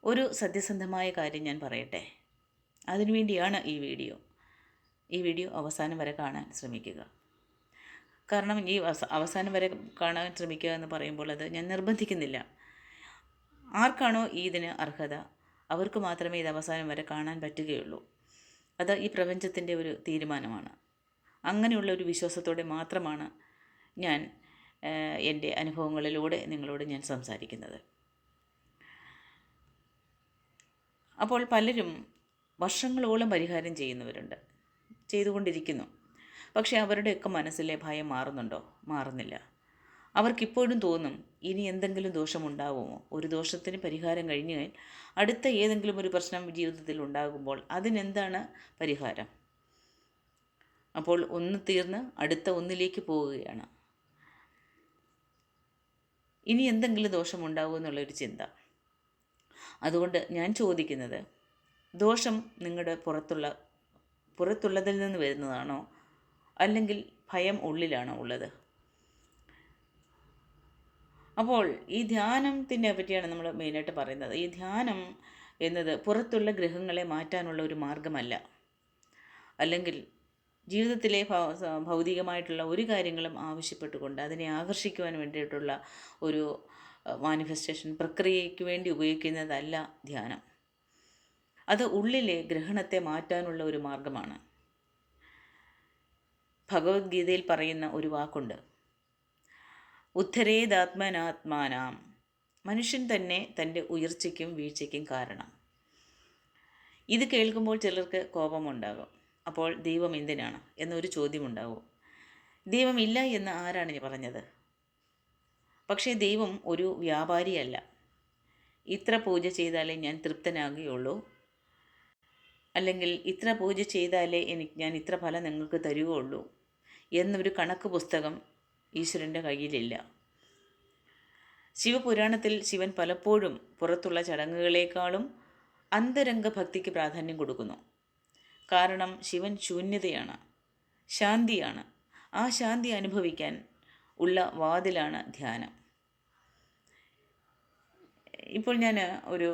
ഒരു സത്യസന്ധമായ കാര്യം ഞാൻ പറയട്ടെ. അതിനുവേണ്ടിയാണ് ഈ വീഡിയോ അവസാനം വരെ കാണാൻ ശ്രമിക്കുക. കാരണം ഈ അവസാനം വരെ കാണാൻ ശ്രമിക്കുക എന്ന് പറയുമ്പോൾ അത് ഞാൻ നിർബന്ധിക്കുന്നില്ല. ആർക്കാണോ ഇതിന് അർഹത അവർക്ക് മാത്രമേ ഇത് അവസാനം വരെ കാണാൻ പറ്റുകയുള്ളൂ. അത് ഈ പ്രപഞ്ചത്തിൻ്റെ ഒരു തീരുമാനമാണ്. അങ്ങനെയുള്ള ഒരു വിശ്വാസത്തോടെ മാത്രമാണ് ഞാൻ എൻ്റെ അനുഭവങ്ങളിലൂടെ നിങ്ങളോട് ഞാൻ സംസാരിക്കുന്നത്. അപ്പോൾ പലരും വർഷങ്ങളോളം പരിഹാരം ചെയ്യുന്നവരുണ്ട്, ചെയ്തുകൊണ്ടിരിക്കുന്നു. പക്ഷേ അവരുടെയൊക്കെ മനസ്സിലെ ഭയം മാറുന്നുണ്ടോ? മാറുന്നില്ല. അവർക്കിപ്പോഴും തോന്നും, ഇനി എന്തെങ്കിലും ദോഷമുണ്ടാവുമോ? ഒരു ദോഷത്തിന് പരിഹാരം കഴിഞ്ഞാൽ അടുത്ത ഏതെങ്കിലും ഒരു പ്രശ്നം ജീവിതത്തിൽ ഉണ്ടാകുമ്പോൾ അതിനെന്താണ് പരിഹാരം? അപ്പോൾ ഒന്ന് തീർന്ന് അടുത്ത ഒന്നിലേക്ക് പോവുകയാണ്. ഇനി എന്തെങ്കിലും ദോഷമുണ്ടാവുമോ എന്നുള്ളൊരു ചിന്ത. അതുകൊണ്ട് ഞാൻ ചോദിക്കുന്നത്, ദോഷം നിങ്ങളുടെ പുറത്തുള്ളതിൽ നിന്ന് വരുന്നതാണോ, അല്ലെങ്കിൽ ഭയം ഉള്ളിലാണോ ഉള്ളത്? അപ്പോൾ ഈ ധ്യാനത്തിനെ പറ്റിയാണ് നമ്മൾ മെയിനായിട്ട് പറയുന്നത്. ഈ ധ്യാനം എന്നത് പുറത്തുള്ള ഗ്രഹങ്ങളെ മാറ്റാനുള്ള ഒരു മാർഗമല്ല, അല്ലെങ്കിൽ ജീവിതത്തിലെ ഭൗതികമായിട്ടുള്ള ഒരു കാര്യങ്ങളും ആവശ്യപ്പെട്ടുകൊണ്ട് അതിനെ ആകർഷിക്കുവാൻ വേണ്ടിയിട്ടുള്ള ഒരു മാനിഫെസ്റ്റേഷൻ പ്രക്രിയയ്ക്ക് വേണ്ടി ഉപയോഗിക്കുന്നതല്ല ധ്യാനം. അത് ഉള്ളിലെ ഗ്രഹണത്തെ മാറ്റാനുള്ള ഒരു മാർഗമാണ്. ഭഗവത്ഗീതയിൽ പറയുന്ന ഒരു വാക്കുണ്ട്, ഉദ്ധരേതാത്മനാത്മാനാം. മനുഷ്യൻ തന്നെ തൻ്റെ ഉയർച്ചയ്ക്കും വീഴ്ചയ്ക്കും കാരണം. ഇത് കേൾക്കുമ്പോൾ ചിലർക്ക് കോപമുണ്ടാകും. അപ്പോൾ ദൈവം എന്തിനാണ് എന്നൊരു ചോദ്യമുണ്ടാകും. ദൈവമില്ല എന്ന് ആരാണ് പറഞ്ഞത്? പക്ഷേ ദൈവം ഒരു വ്യാപാരിയല്ല. ഇത്ര പൂജ ചെയ്താലേ ഞാൻ തൃപ്തനാകുകയുള്ളൂ, അല്ലെങ്കിൽ ഇത്ര പൂജ ചെയ്താലേ ഞാൻ ഇത്ര ഫലം നിങ്ങൾക്ക് തരുകയുള്ളൂ എന്നൊരു കണക്ക് പുസ്തകം ഈശ്വരൻ്റെ കയ്യിലില്ല. ശിവപുരാണത്തിൽ ശിവൻ പലപ്പോഴും പുറത്തുള്ള ചടങ്ങുകളേക്കാളും അന്തരംഗ ഭക്തിക്ക് പ്രാധാന്യം കൊടുക്കുന്നു. കാരണം ശിവൻ ശൂന്യതയാണ്, ശാന്തിയാണ്. ആ ശാന്തി അനുഭവിക്കാൻ ഉള്ള വാതിലാണ് ധ്യാനം. ഇപ്പോൾ ഞാൻ ഒരു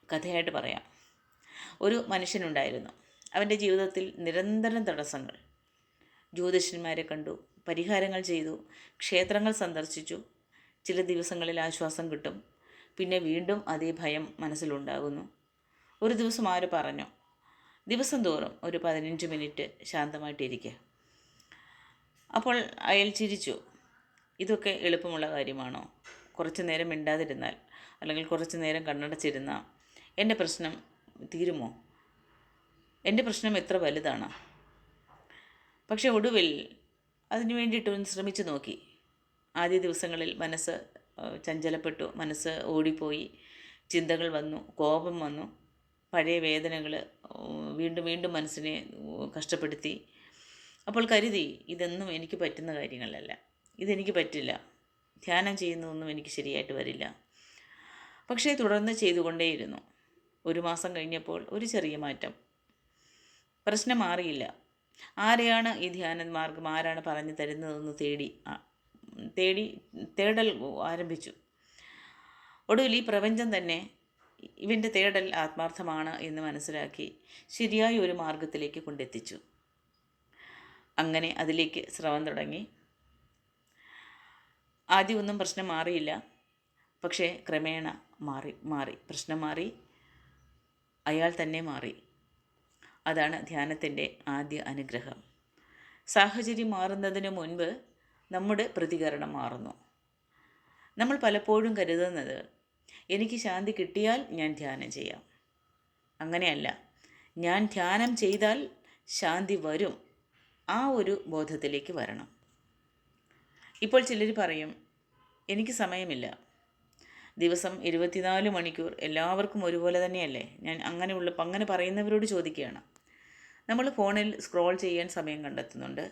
കഥയായിട്ട് പറയാം. ഒരു മനുഷ്യനുണ്ടായിരുന്നു. അവൻ്റെ ജീവിതത്തിൽ നിരന്തരം തടസ്സങ്ങൾ. ജ്യോതിഷന്മാരെ കണ്ടു, പരിഹാരങ്ങൾ ചെയ്തു, ക്ഷേത്രങ്ങൾ സന്ദർശിച്ചു. ചില ദിവസങ്ങളിൽ ആശ്വാസം കിട്ടും, പിന്നെ വീണ്ടും അതേ ഭയം മനസ്സിലുണ്ടാകുന്നു. ഒരു ദിവസം ആര് പറഞ്ഞു, ദിവസം തോറും ഒരു 15 മിനിറ്റ് ശാന്തമായിട്ടിരിക്കുക. അപ്പോൾ അയാൾ ചിരിച്ചു. ഇതൊക്കെ എളുപ്പമുള്ള കാര്യമാണോ? കുറച്ച് നേരം മിണ്ടാതിരുന്നാൽ, അല്ലെങ്കിൽ കുറച്ച് നേരം കണ്ണടച്ചിരുന്നാൽ എൻ്റെ പ്രശ്നം തീരുമോ? എൻ്റെ പ്രശ്നം എത്ര വലുതാണ്? പക്ഷെ ഒടുവിൽ അതിനു വേണ്ടിയിട്ടൊന്ന് ശ്രമിച്ചു നോക്കി. ആദ്യ ദിവസങ്ങളിൽ മനസ്സ് ചഞ്ചലപ്പെട്ടു, മനസ്സ് ഓടിപ്പോയി, ചിന്തകൾ വന്നു, കോപം വന്നു, പഴയ വേദനകൾ വീണ്ടും വീണ്ടും മനസ്സിനെ കഷ്ടപ്പെടുത്തി. അപ്പോൾ കരുതി, ഇതൊന്നും എനിക്ക് പറ്റുന്ന കാര്യങ്ങളല്ല, ഇതെനിക്ക് പറ്റില്ല, ധ്യാനം ചെയ്യുന്നതൊന്നും എനിക്ക് ശരിയായിട്ട് വരില്ല. പക്ഷേ തുടർന്ന് ചെയ്തുകൊണ്ടേയിരുന്നു. 1 മാസം കഴിഞ്ഞപ്പോൾ ഒരു ചെറിയ മാറ്റം. പ്രശ്നം മാറിയില്ല. ആരെയാണ് ഈ ധ്യാന മാർഗം ആരാണ് പറഞ്ഞു തരുന്നതെന്ന് തേടൽ ആരംഭിച്ചു. ഒടുവിൽ ഈ പ്രപഞ്ചം തന്നെ ഇവൻ്റെ തേടൽ ആത്മാർത്ഥമാണ് എന്ന് മനസ്സിലാക്കി ശരിയായ ഒരു മാർഗത്തിലേക്ക് കൊണ്ടെത്തിച്ചു. അങ്ങനെ അതിലേക്ക് ശ്രവം തുടങ്ങി. ആദ്യമൊന്നും പ്രശ്നം മാറിയില്ല. പക്ഷേ ക്രമേണ മാറി പ്രശ്നം മാറി, അയാൾ തന്നെ മാറി. അതാണ് ധ്യാനത്തിൻ്റെ ആദ്യ അനുഗ്രഹം. സാഹചര്യം മാറുന്നതിന് മുൻപ് നമ്മുടെ പ്രതികരണം മാറുന്നു. നമ്മൾ പലപ്പോഴും കരുതുന്നത്, എനിക്ക് ശാന്തി കിട്ടിയാൽ ഞാൻ ധ്യാനം ചെയ്യാം. അങ്ങനെയല്ല, ഞാൻ ധ്യാനം ചെയ്താൽ ശാന്തി വരും. ആ ഒരു ബോധത്തിലേക്ക് വരണം. ഇപ്പോൾ ചിലർ പറയും, എനിക്ക് സമയമില്ല. ദിവസം 24 മണിക്കൂർ എല്ലാവർക്കും ഒരുപോലെ തന്നെയല്ലേ? ഞാൻ അങ്ങനെ പറയുന്നവരോട് ചോദിക്കുകയാണ്. നമ്മൾ ഫോണിൽ സ്ക്രോൾ ചെയ്യാൻ സമയം കണ്ടെത്തുന്നുണ്ട്,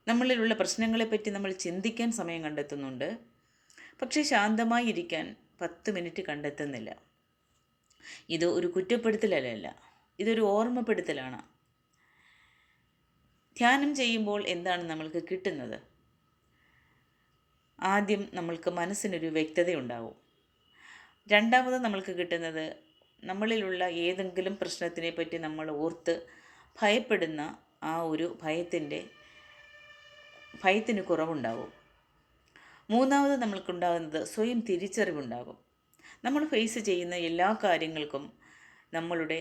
നമ്മളിലുള്ള പ്രശ്നങ്ങളെപ്പറ്റി നമ്മൾ ചിന്തിക്കാൻ സമയം കണ്ടെത്തുന്നുണ്ട്. പക്ഷേ ശാന്തമായി ഇരിക്കാൻ 10 മിനിറ്റ് കണ്ടെത്തുന്നില്ല. ഇത് ഒരു കുറ്റപ്പെടുത്തലല്ല, ഇതൊരു ഓർമ്മപ്പെടുത്തലാണ്. ധ്യാനം ചെയ്യുമ്പോൾ എന്താണ് നമ്മൾക്ക് കിട്ടുന്നത്? ആദ്യം നമ്മൾക്ക് മനസ്സിനൊരു വ്യക്തതയുണ്ടാവും. രണ്ടാമത് നമ്മൾക്ക് കിട്ടുന്നത് നമ്മളിലുള്ള ഏതെങ്കിലും പ്രശ്നത്തിനെ പറ്റി നമ്മൾ ഓർത്ത് ഭയപ്പെടുന്ന ആ ഒരു ഭയത്തിന് കുറവുണ്ടാവും. മൂന്നാമത് നമ്മൾക്കുണ്ടാകുന്നത് സ്വയം തിരിച്ചറിവുണ്ടാകും. നമ്മൾ ഫേസ് ചെയ്യുന്ന എല്ലാ കാര്യങ്ങൾക്കും നമ്മളുടെ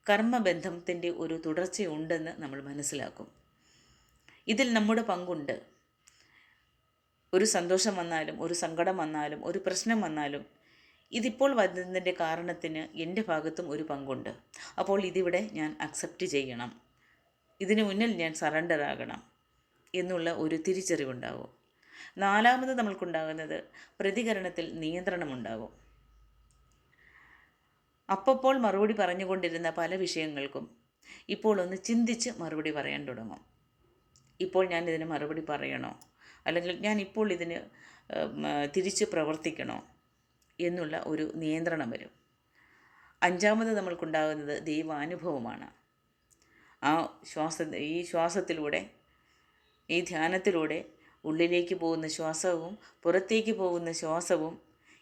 കർമ്മബന്ധത്തിൻ്റെ ഒരു തുടർച്ചയുണ്ടെന്ന് നമ്മൾ മനസ്സിലാക്കും. ഇതിൽ നമ്മുടെ പങ്കുണ്ട്. ഒരു സന്തോഷം വന്നാലും ഒരു സങ്കടം വന്നാലും ഒരു പ്രശ്നം വന്നാലും ഇതിപ്പോൾ വരുന്നതിൻ്റെ കാരണത്തിന് എൻ്റെ ഭാഗത്തും ഒരു പങ്കുണ്ട്. അപ്പോൾ ഇതിവിടെ ഞാൻ അക്സെപ്റ്റ് ചെയ്യണം, ഇതിനു മുന്നിൽ ഞാൻ സറണ്ടർ ആകണം എന്നുള്ള ഒരു തിരിച്ചറിവുണ്ടാകും. നാലാമത് നമ്മൾക്കുണ്ടാകുന്നത് പ്രതികരണത്തിൽ നിയന്ത്രണമുണ്ടാകും. അപ്പോൾ മറുപടി പറഞ്ഞുകൊണ്ടിരുന്ന പല വിഷയങ്ങൾക്കും ഇപ്പോൾ ഒന്ന് ചിന്തിച്ച് മറുപടി പറയാൻ തുടങ്ങും. ഇപ്പോൾ ഞാൻ ഇതിന് മറുപടി പറയണോ, അല്ലെങ്കിൽ ഞാൻ ഇപ്പോൾ ഇതിന് തിരിച്ച് പ്രവർത്തിക്കണോ എന്നുള്ള ഒരു നിയന്ത്രണം വരും. അഞ്ചാമത് നമ്മൾക്കുണ്ടാകുന്നത് ദൈവാനുഭവമാണ്. ഈ ശ്വാസത്തിലൂടെ, ഈ ധ്യാനത്തിലൂടെ ഉള്ളിലേക്ക് പോകുന്ന ശ്വാസവും പുറത്തേക്ക് പോകുന്ന ശ്വാസവും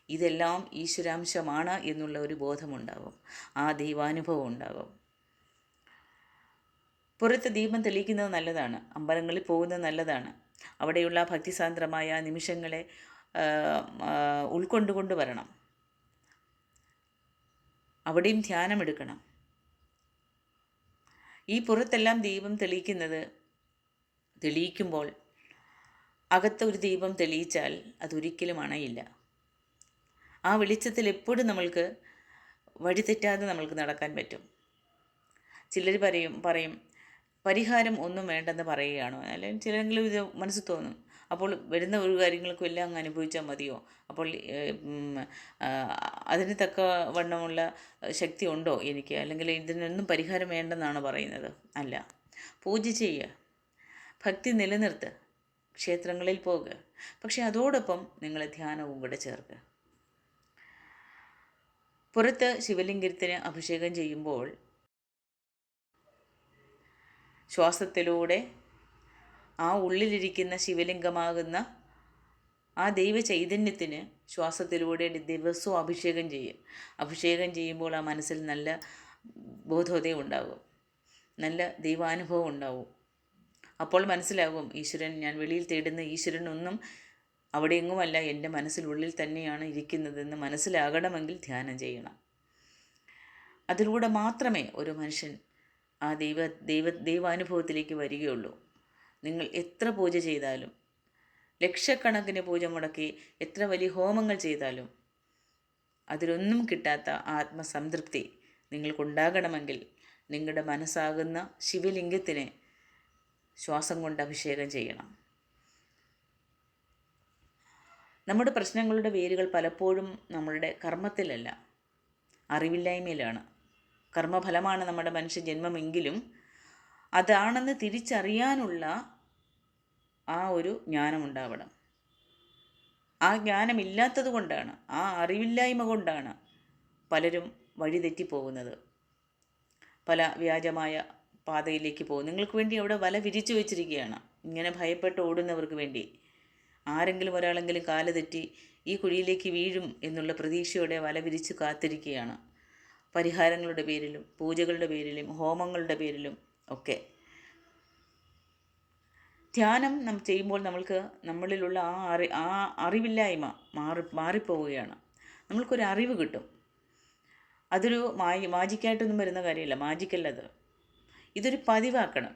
ഇതെല്ലാം ഈശ്വരാംശമാണ് എന്നുള്ള ഒരു ബോധമുണ്ടാകും, ആ ദൈവാനുഭവം ഉണ്ടാകും. പുറത്ത് ദീപം തെളിയിക്കുന്നത് നല്ലതാണ്, അമ്പലങ്ങളിൽ പോകുന്നത് നല്ലതാണ്. അവിടെയുള്ള ഭക്തിസാന്ദ്രമായ നിമിഷങ്ങളെ ഉൾക്കൊണ്ടുകൊണ്ട് വരണം. അവിടെയും ധ്യാനമെടുക്കണം. ഈ പുറത്തെല്ലാം ദീപം തെളിയിക്കുമ്പോൾ അകത്തൊരു ദീപം തെളിയിച്ചാൽ അതൊരിക്കലും അണയില്ല. ആ വെളിച്ചത്തിൽ എപ്പോഴും നമ്മൾക്ക് വഴിതെറ്റാതെ നമ്മൾക്ക് നടക്കാൻ പറ്റും. ചിലർ പറയും പരിഹാരം ഒന്നും വേണ്ടെന്ന് പറയുകയാണോ, അല്ലെങ്കിൽ ചിലരെങ്കിലും ഇത് മനസ്സിൽ തോന്നും. അപ്പോൾ വരുന്ന ഒരു കാര്യങ്ങൾക്കും എല്ലാം അങ്ങ് അനുഭവിച്ചാൽ മതിയോ, അപ്പോൾ അതിന് തക്ക വണ്ണമുള്ള ശക്തി ഉണ്ടോ എനിക്ക്, അല്ലെങ്കിൽ ഇതിനൊന്നും പരിഹാരം വേണ്ടെന്നാണ് പറയുന്നത്. അല്ല, പൂജ ചെയ്യുക, ഭക്തി നിലനിർത്തുക, ക്ഷേത്രങ്ങളിൽ പോകുക, പക്ഷേ അതോടൊപ്പം നിങ്ങൾ ധ്യാനവും കൂടെ ചേർക്കുക. പുറത്ത് ശിവലിംഗത്തിന് അഭിഷേകം ചെയ്യുമ്പോൾ ശ്വാസത്തിലൂടെ ആ ഉള്ളിലിരിക്കുന്ന ശിവലിംഗമാകുന്ന ആ ദൈവ ചൈതന്യത്തിന് ശ്വാസത്തിലൂടെ ദിവസവും അഭിഷേകം ചെയ്യുമ്പോൾ ആ മനസ്സിൽ നല്ല ബോധോദയം ഉണ്ടാകും, നല്ല ദൈവാനുഭവം ഉണ്ടാവും. അപ്പോൾ മനസ്സിലാകും, ഞാൻ വെളിയിൽ തേടുന്ന ഈശ്വരനൊന്നും അവിടെയെങ്ങുമല്ല, എൻ്റെ മനസ്സിനുള്ളിൽ തന്നെയാണ് ഇരിക്കുന്നതെന്ന് മനസ്സിലാകണമെങ്കിൽ ധ്യാനം ചെയ്യണം. അതിലൂടെ മാത്രമേ ഒരു മനുഷ്യൻ ആ ദൈവാനുഭവത്തിലേക്ക് വരികയുള്ളൂ. നിങ്ങൾ എത്ര പൂജ ചെയ്താലും, ലക്ഷക്കണക്കിന് പൂജ മുടക്കി എത്ര വലിയ ഹോമങ്ങൾ ചെയ്താലും അതിലൊന്നും കിട്ടാത്ത ആത്മസംതൃപ്തി നിങ്ങൾക്കുണ്ടാകണമെങ്കിൽ നിങ്ങളുടെ മനസ്സാകുന്ന ശിവലിംഗത്തിന് ശ്വാസം കൊണ്ട് അഭിഷേകം ചെയ്യണം. നമ്മുടെ പ്രശ്നങ്ങളുടെ വേരുകൾ പലപ്പോഴും നമ്മളുടെ കർമ്മത്തിലല്ല, അറിവില്ലായ്മയിലാണ്. കർമ്മഫലമാണ് നമ്മുടെ മനുഷ്യജന്മമെങ്കിലും അതാണെന്ന് തിരിച്ചറിയാനുള്ള ആ ഒരു ജ്ഞാനമുണ്ടാവണം. ആ ജ്ഞാനമില്ലാത്തത് കൊണ്ടാണ്, ആ അറിവില്ലായ്മ കൊണ്ടാണ് പലരും വഴിതെറ്റിപ്പോകുന്നത്, പല വ്യാജമായ പാതയിലേക്ക് പോകും. നിങ്ങൾക്ക് വേണ്ടി അവിടെ വല വിരിച്ചു വെച്ചിരിക്കുകയാണ്, ഇങ്ങനെ ഭയപ്പെട്ട് ഓടുന്നവർക്ക് വേണ്ടി. ആരെങ്കിലും ഒരാളെങ്കിലും കാല് തെറ്റി ഈ കുഴിയിലേക്ക് വീഴും എന്നുള്ള പ്രതീക്ഷയോടെ വല വിരിച്ചു കാത്തിരിക്കുകയാണ്. പരിഹാരങ്ങളുടെ പേരിലും പൂജകളുടെ പേരിലും ഹോമങ്ങളുടെ പേരിലും ഒക്കെ. ധ്യാനം ചെയ്യുമ്പോൾ നമ്മളിലുള്ള ആ അറിവില്ലായ്മ മാറിപ്പോവുകയാണ്. നമ്മൾക്കൊരു അറിവ് കിട്ടും. അതൊരു മാജിക്കായിട്ടൊന്നും വരുന്ന കാര്യമില്ല, മാജിക്കല്ലത്. ഇതൊരു പതിവാക്കണം,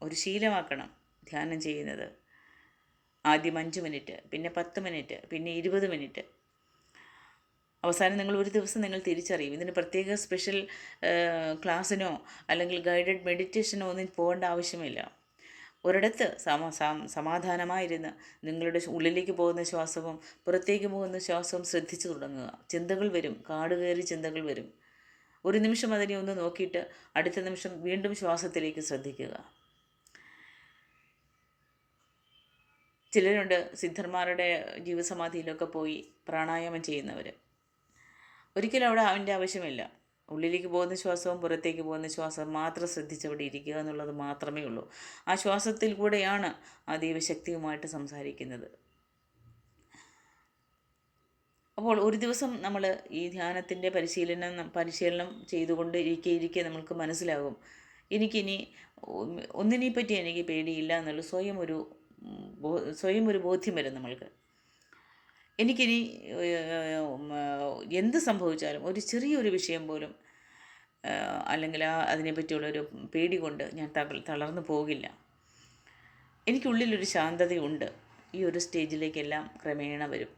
ഒരു ശീലമാക്കണം ധ്യാനം ചെയ്യുന്നത്. ആദ്യം 5 മിനിറ്റ്, പിന്നെ 10 മിനിറ്റ്, പിന്നെ 20 മിനിറ്റ്. അവസാനം ഒരു ദിവസം നിങ്ങൾ തിരിച്ചറിയും. ഇതിന് പ്രത്യേക സ്പെഷ്യൽ ക്ലാസ്സിനോ അല്ലെങ്കിൽ ഗൈഡഡ് മെഡിറ്റേഷനോ ഒന്നും പോകേണ്ട ആവശ്യമില്ല. ഒരിടത്ത് സമാധാനമായിരുന്ന് നിങ്ങളുടെ ഉള്ളിലേക്ക് പോകുന്ന ശ്വാസവും പുറത്തേക്ക് പോകുന്ന ശ്വാസവും ശ്രദ്ധിച്ചു തുടങ്ങുക. ചിന്തകൾ വരും, കാട് കയറി ചിന്തകൾ വരും. ഒരു നിമിഷം അതിനെ ഒന്ന് നോക്കിയിട്ട് അടുത്ത നിമിഷം വീണ്ടും ശ്വാസത്തിലേക്ക് ശ്രദ്ധിക്കുക. ചിലരുണ്ട് സിദ്ധന്മാരുടെ ജീവസമാധിയിലൊക്കെ പോയി പ്രാണായാമം ചെയ്യുന്നവർ. ഒരിക്കലും അവിടെ അതിൻ്റെ ആവശ്യമില്ല. ഉള്ളിലേക്ക് പോകുന്ന ശ്വാസവും പുറത്തേക്ക് പോകുന്ന ശ്വാസവും മാത്രം ശ്രദ്ധിച്ചവിടെ ഇരിക്കുക എന്നുള്ളത് മാത്രമേ ഉള്ളൂ. ആ ശ്വാസത്തിൽ കൂടെയാണ് ആ ദൈവശക്തിയുമായിട്ട് സംസാരിക്കുന്നത്. അപ്പോൾ ഒരു ദിവസം നമ്മൾ ഈ ധ്യാനത്തിൻ്റെ പരിശീലനം ചെയ്തുകൊണ്ട് ഇരിക്കെ നമ്മൾക്ക് മനസ്സിലാകും, എനിക്കിനി ഒന്നിനെപ്പറ്റി എനിക്ക് പേടിയില്ല എന്നുള്ള സ്വയം ഒരു ബോധ്യം വരും നമ്മൾക്ക്. എനിക്കിനി എന്ത് സംഭവിച്ചാലും ഒരു ചെറിയൊരു വിഷയം പോലും അല്ലെങ്കിൽ അതിനെപ്പറ്റിയുള്ളൊരു പേടി കൊണ്ട് ഞാൻ തളർന്നു പോകില്ല. എനിക്കുള്ളിലൊരു ശാന്തതയുണ്ട്. ഈ ഒരു സ്റ്റേജിലേക്കെല്ലാം ക്രമേണ വരും.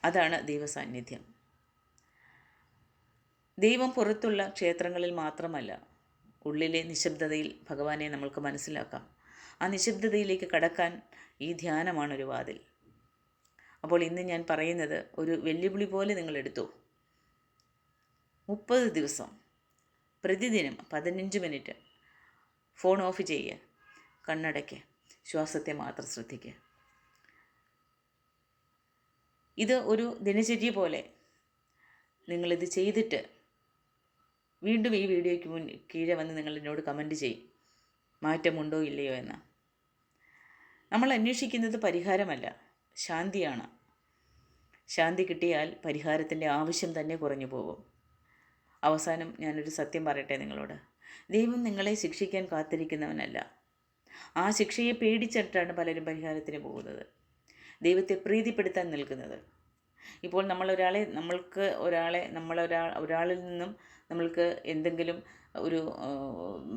അതാണ് ദൈവസാന്നിധ്യം. ദൈവം പുറത്തുള്ള ക്ഷേത്രങ്ങളിൽ മാത്രമല്ല, ഉള്ളിലെ നിശബ്ദതയിൽ ഭഗവാനെ നമ്മൾക്ക് മനസ്സിലാക്കാം. ആ നിശബ്ദതയിലേക്ക് കടക്കാൻ ഈ ധ്യാനമാണൊരു വാതിൽ. അപ്പോൾ ഇന്ന് ഞാൻ പറയുന്നത് ഒരു വെല്ലുവിളി പോലെ നിങ്ങളെടുത്തു. 30 ദിവസം പ്രതിദിനം 15 മിനിറ്റ് ഫോൺ ഓഫ് ചെയ്യുക, കണ്ണടയ്ക്കുക, ശ്വാസത്തെ മാത്രം ശ്രദ്ധിക്കുക. ഇത് ഒരു ദിനചര്യ പോലെ നിങ്ങളിത് ചെയ്തിട്ട് വീണ്ടും ഈ വീഡിയോയ്ക്ക് കീഴെ വന്ന് നിങ്ങൾ എന്നോട് കമൻറ്റ് ചെയ്യും, മാറ്റമുണ്ടോ ഇല്ലയോ എന്ന്. നമ്മൾ അന്വേഷിക്കുന്നത് പരിഹാരമല്ല, ശാന്തിയാണ്. ശാന്തി കിട്ടിയാൽ പരിഹാരത്തിൻ്റെ ആവശ്യം തന്നെ കുറഞ്ഞു പോകും. അവസാനം ഞാനൊരു സത്യം പറയട്ടെ നിങ്ങളോട്. ദൈവം നിങ്ങളെ ശിക്ഷിക്കാൻ കാത്തിരിക്കുന്നവനല്ല. ആ ശിക്ഷയെ പേടിച്ചിട്ടാണ് പലരും പരിഹാരത്തിന് പോകുന്നത്, ദൈവത്തെ പ്രീതിപ്പെടുത്താൻ നിൽക്കുന്നത്. ഇപ്പോൾ ഒരാളിൽ നിന്നും നമ്മൾക്ക് എന്തെങ്കിലും ഒരു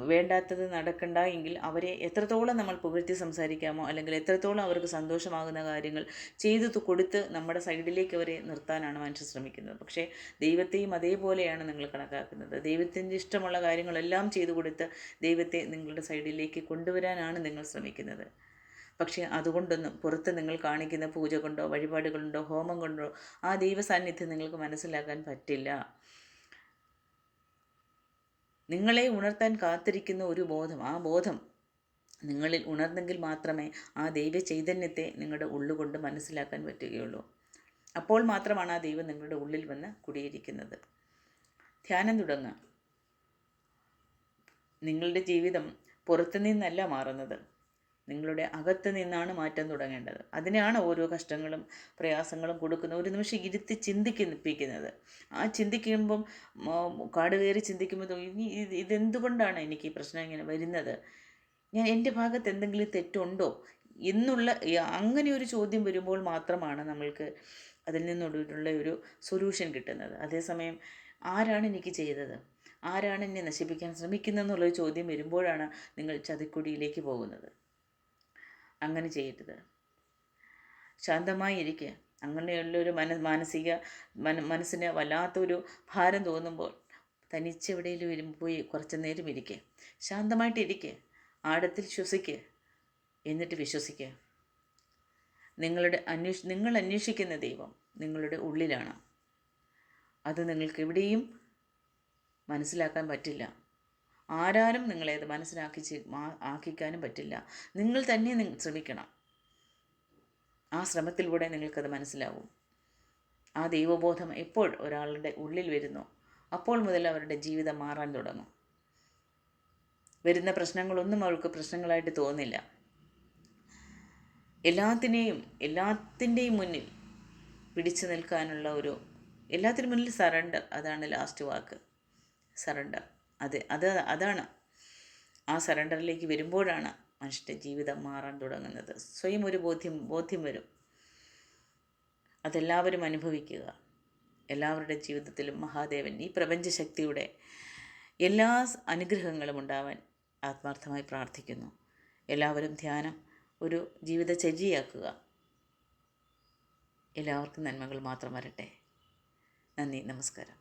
വേണ്ടാത്തത് നടക്കണ്ട എങ്കിൽ അവരെ എത്രത്തോളം നമ്മൾ പുകഴ്ത്തി സംസാരിക്കാമോ, അല്ലെങ്കിൽ എത്രത്തോളം അവർക്ക് സന്തോഷമാകുന്ന കാര്യങ്ങൾ ചെയ്തു കൊടുത്ത് നമ്മുടെ സൈഡിലേക്ക് അവരെ നിർത്താനാണ് മനുഷ്യർ ശ്രമിക്കുന്നത്. പക്ഷേ ദൈവത്തെയും അതേപോലെയാണ് നിങ്ങൾ കണക്കാക്കുന്നത്. ദൈവത്തിൻ്റെ ഇഷ്ടമുള്ള കാര്യങ്ങളെല്ലാം ചെയ്തു കൊടുത്ത് ദൈവത്തെ നിങ്ങളുടെ സൈഡിലേക്ക് കൊണ്ടുവരാനാണ് നിങ്ങൾ ശ്രമിക്കുന്നത്. പക്ഷേ അതുകൊണ്ടൊന്നും പുറത്ത് നിങ്ങൾ കാണിക്കുന്ന പൂജ കൊണ്ടോ വഴിപാടുകളുണ്ടോ ഹോമം കൊണ്ടോ ആ ദൈവ സാന്നിധ്യം നിങ്ങൾക്ക് മനസ്സിലാക്കാൻ പറ്റില്ല. നിങ്ങളെ ഉണർത്താൻ കാത്തിരിക്കുന്ന ഒരു ബോധം, ആ ബോധം നിങ്ങളിൽ ഉണർന്നെങ്കിൽ മാത്രമേ ആ ദൈവ ചൈതന്യത്തെ നിങ്ങളുടെ ഉള്ളുകൊണ്ട് മനസ്സിലാക്കാൻ പറ്റുകയുള്ളൂ. അപ്പോൾ മാത്രമാണ് ആ ദൈവം നിങ്ങളുടെ ഉള്ളിൽ വന്ന് കുടിയിരിക്കുന്നത്. ധ്യാനം തുടങ്ങുക. നിങ്ങളുടെ ജീവിതം പുറത്തു നിന്നല്ല മാറുന്നത്, നിങ്ങളുടെ അകത്ത് നിന്നാണ് മാറ്റം തുടങ്ങേണ്ടത്. അതിനാണ് ഓരോ കഷ്ടങ്ങളും പ്രയാസങ്ങളും കൊടുക്കുന്നത്, ഒരു നിമിഷം ഇരുത്തി ചിന്തിപ്പിക്കുന്നത്. ആ ചിന്തിക്കുമ്പം കാട് കയറി ചിന്തിക്കുമ്പോൾ ഇതെന്തുകൊണ്ടാണ് എനിക്ക് ഈ പ്രശ്നം ഇങ്ങനെ വരുന്നത്, എൻ്റെ ഭാഗത്ത് എന്തെങ്കിലും തെറ്റുണ്ടോ എന്നുള്ള അങ്ങനെ ഒരു ചോദ്യം വരുമ്പോൾ മാത്രമാണ് നമ്മൾക്ക് അതിൽ നിന്നുള്ള ഒരു സൊല്യൂഷൻ കിട്ടുന്നത്. അതേസമയം ആരാണ് എനിക്ക് ചെയ്തത്, ആരാണ് എന്നെ നശിപ്പിക്കാൻ ശ്രമിക്കുന്നതെന്നുള്ളൊരു ചോദ്യം വരുമ്പോഴാണ് നിങ്ങൾ ചതിക്കുഴിയിലേക്ക് പോകുന്നത്. അങ്ങനെ ചെയ്യരുത്. ശാന്തമായി ഇരിക്കുക. അങ്ങനെയുള്ളൊരു മനസ്സിന് വല്ലാത്തൊരു ഭാരം തോന്നുമ്പോൾ തനിച്ചെവിടെയെങ്കിലും പോയി കുറച്ച് നേരം ഇരിക്കുക, ശാന്തമായിട്ട് ഇരിക്കുക, ആഴത്തിൽ ശ്വസിക്കുക, എന്നിട്ട് വിശ്വസിക്കുക. നിങ്ങൾ അന്വേഷിക്കുന്ന ദൈവം നിങ്ങളുടെ ഉള്ളിലാണ്. അത് നിങ്ങൾക്ക് എവിടെയും മനസ്സിലാക്കാൻ പറ്റില്ല. ആരാരും നിങ്ങളെ അത് ആക്കിക്കാനും പറ്റില്ല. നിങ്ങൾ തന്നെ ശ്രമിക്കണം. ആ ശ്രമത്തിലൂടെ നിങ്ങൾക്കത് മനസ്സിലാവും. ആ ദൈവബോധം എപ്പോൾ ഒരാളുടെ ഉള്ളിൽ വരുന്നു അപ്പോൾ മുതൽ അവരുടെ ജീവിതം മാറാൻ തുടങ്ങും. വരുന്ന പ്രശ്നങ്ങളൊന്നും അവർക്ക് പ്രശ്നങ്ങളായിട്ട് തോന്നില്ല. എല്ലാത്തിൻ്റെയും മുന്നിൽ പിടിച്ചു നിൽക്കാനുള്ള എല്ലാത്തിനും മുന്നിൽ സറണ്ടർ, അതാണ് ലാസ്റ്റ് വാക്ക്, സറണ്ടർ. അതാണ് ആ സറണ്ടറിലേക്ക് വരുമ്പോഴാണ് മനുഷ്യൻ്റെ ജീവിതം മാറാൻ തുടങ്ങുന്നത്. സ്വയം ഒരു ബോധ്യം വരും. അതെല്ലാവരും അനുഭവിക്കുക. എല്ലാവരുടെ ജീവിതത്തിലും മഹാദേവൻ, ഈ പ്രപഞ്ചശക്തിയുടെ എല്ലാ അനുഗ്രഹങ്ങളും ഉണ്ടാവാൻ ആത്മാർത്ഥമായി പ്രാർത്ഥിക്കുന്നു. എല്ലാവരും ധ്യാനം ഒരു ജീവിതചര്യയാക്കുക. എല്ലാവർക്കും നന്മകൾ മാത്രം വരട്ടെ. നന്ദി, നമസ്കാരം.